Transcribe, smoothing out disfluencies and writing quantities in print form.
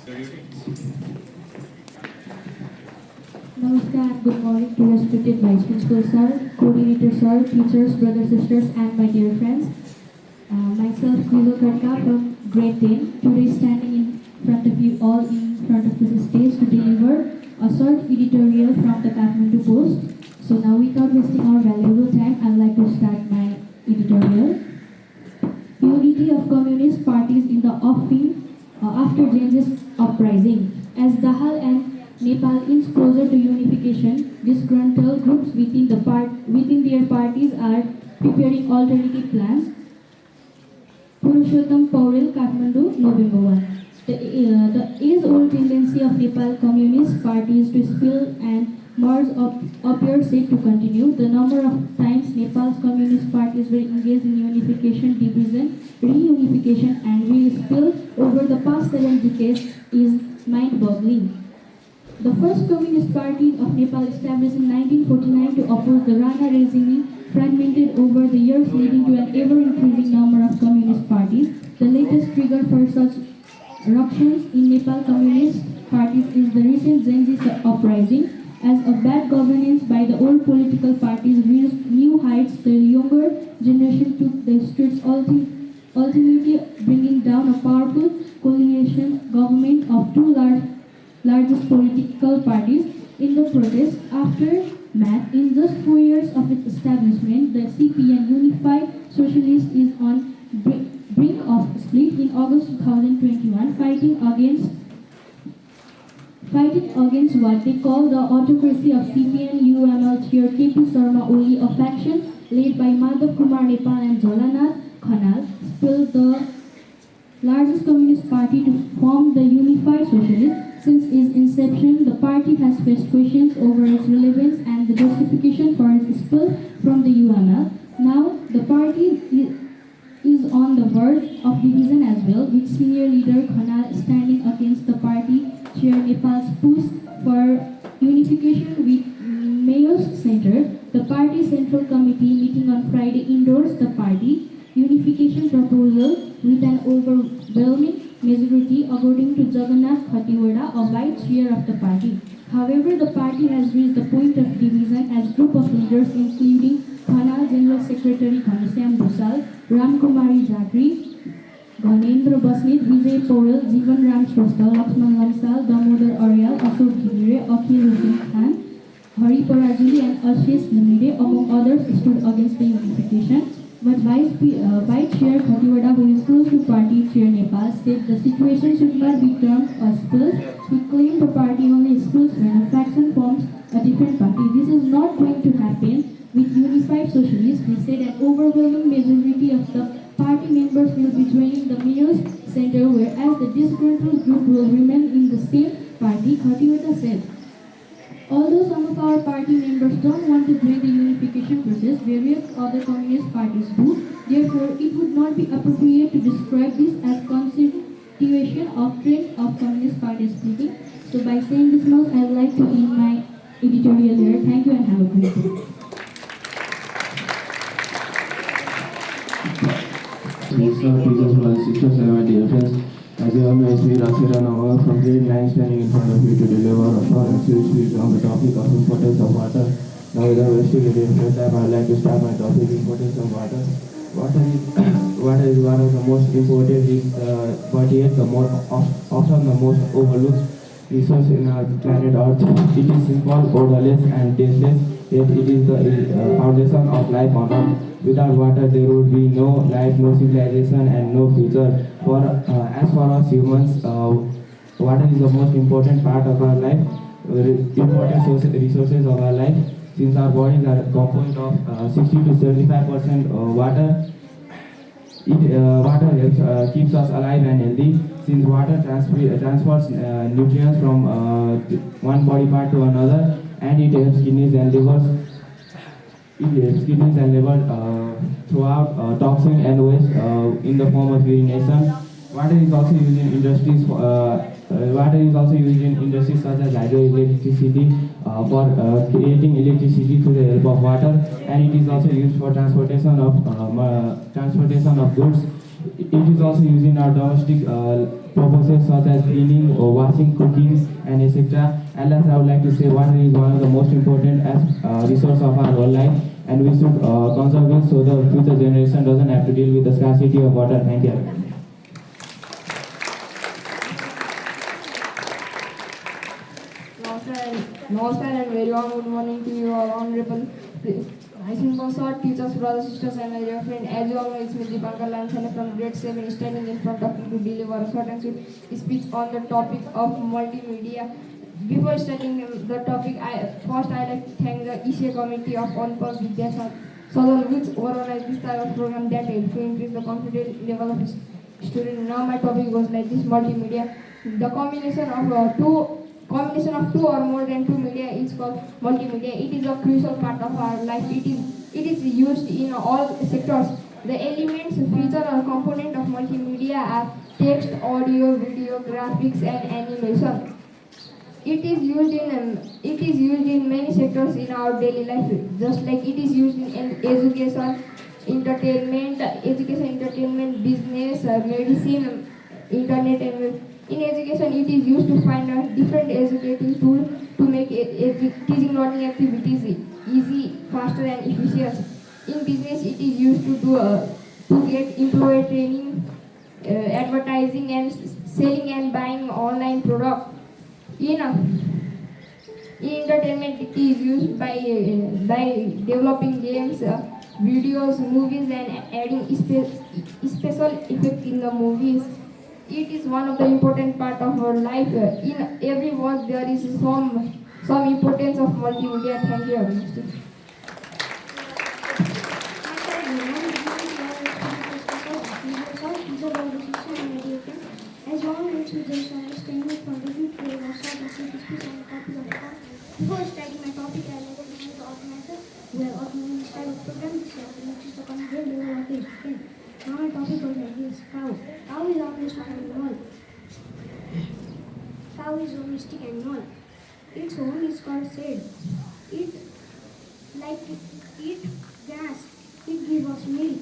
Namaskar, good morning to respected Vice Principal Sir, Coordinator Sir, teachers, brothers, sisters, and my dear friends. Myself, Krizo Karka from Grade 10, today standing in front of you all in front of this stage to deliver a short editorial from the Kathmandu Post. So now without wasting our valuable time, I'd like to start my editorial. Unity of communist parties in the offing after Jain's uprising. As Dahal and Nepal inch closer to unification, disgruntled groups within their parties are preparing alternative plans. Purushottam Pauril, Kathmandu, November 1. The age-old tendency of Nepal Communist Party is to spill and merge appears set to continue. The number of times Nepal's Communist parties were engaged in unification, division, reunification, and re-spill over the past 7 decades is mind-boggling. The first Communist Party of Nepal, established in 1949 to oppose the Rana regime, fragmented over the years, leading to an ever-increasing number of communist parties. The latest trigger for such ructions in Nepal Communist parties is the recent Gen Z uprising. As a bad governance by the old political parties reached new heights, the younger generation took the streets, ultimately bringing down a powerful coalition government of two largest political parties. In the protest aftermath, in just 4 years of its establishment, the CPN Unified Socialist is on brink of split. In August 2021, fighting against what they call the autocracy of CPN UML chair KP Sharma Oli, a faction led by Madhav Kumar Nepal and Jolanath Khanal, spilled the largest communist party to form the Unified Socialist. Since its inception, the party has faced questions over its relevance and the justification for its spill from the UML. Now, the party is on the verge of division as well, with senior leader Khanal standing against the party chair Nepal's push for unification with Mayo's Center. The party central committee meeting on Friday endorsed the party unification proposal with an overwhelming majority, according to Jagannath Khatiwada, a vice chair of the party. However, the party has reached the point of division as group of leaders including Khanal General Secretary Ghanshyam Bhusal, Ramkumari Jagri, Ghanendra Basnit, Vijay Pauril, Jivan Ram Shrestha, Lakshman Lamsal, Damodar Aryal, Ashok Ghimire, Akhil Hussain Khan, Hari Parajuli and Ashish Namide, among others, stood against the unification. But Vice Chair Khatiwada, who is close to party chair Nepal, said the situation should not be termed a spill. He claimed the party only spills when a faction forms a different party. This is not going to happen with Unified Socialists. He said an overwhelming majority of the party members will be joining the Mayor's Center, whereas the disgruntled group will remain in the same party, Khatiwada said. Although some of our party members don't want to join the unification process, various other communist parties do. Therefore, it would not be appropriate to describe this as continuation of trend of communist party splitting. So by saying this much, I would like to end my editorial here. Thank you and have a great day. Sisters and my dear friends, as you all know, it's me, Rakshira Nawal from grade 9 standing in front of you to deliver a short and sweet speech on the topic of importance of water. Now, without wasting any more time, I'd like to start my topic, importance of water. Water is one of the most important, but yet often the most overlooked resource in our planet Earth. It is simple, odorless, and tasteless, yet it is the foundation of life on Earth. Without water, there would be no life, no civilization, and no future. As for us humans, water is the most important part of our life, important resources of our life. Since our bodies are composed of 60 to 75% water, water helps, keeps us alive and healthy. Since water transports nutrients from one body part to another, and it helps kidneys and livers. Throughout toxin and waste in the form of urination. Water is also used in industries. Water is also used in industries such as hydroelectricity for creating electricity through the help of water, and it is also used for transportation of goods. It is also used in our domestic purposes such as cleaning or washing, cooking, and etc. And last, I would like to say water is one of the most important resource of our whole life, and we should conserve it so the future generation doesn't have to deal with the scarcity of water. Thank you. Namaskar and very warm good morning to you all honorable Simple sir, teachers, brothers, sisters and my dear friend. As you all know, it's me Deepankar Lansana from grade 7 standing in front of you to deliver a short and sweet speech on the topic of multimedia. Before starting the topic, I'd like to thank the ECA committee of ONPAS Vidya Southern which organized this type of program that helped to increase the confidence level of student. Now my topic goes like this: multimedia. The combination of two or more than two media is called multimedia. It is a crucial part of our life. It is used in all sectors. The elements, feature or component of multimedia are text, audio, video, graphics, and animation. It is used in many sectors in our daily life, just like it is used in education, business, medicine, internet, and in education it is used to find a different educating tool to make teaching learning activities easy, faster, and efficient. In business, it is used to get employee training, advertising, and selling and buying online product. In entertainment, it is used by developing games, videos, movies, and adding special effects in the movies. It is one of the important part of our life. In every work, there is some importance of multimedia. Thank you very much. As long as we just understand it from the video, or sort of speech and copy of the card. Before starting my topic, I like to thank the organizer who have organized this type of program this year, which is the control level of the student. Now my topic was like this: cow. Cow is a domestic animal. Cow is a domestic animal. Its home is called shed. It eat grass. It gives us milk.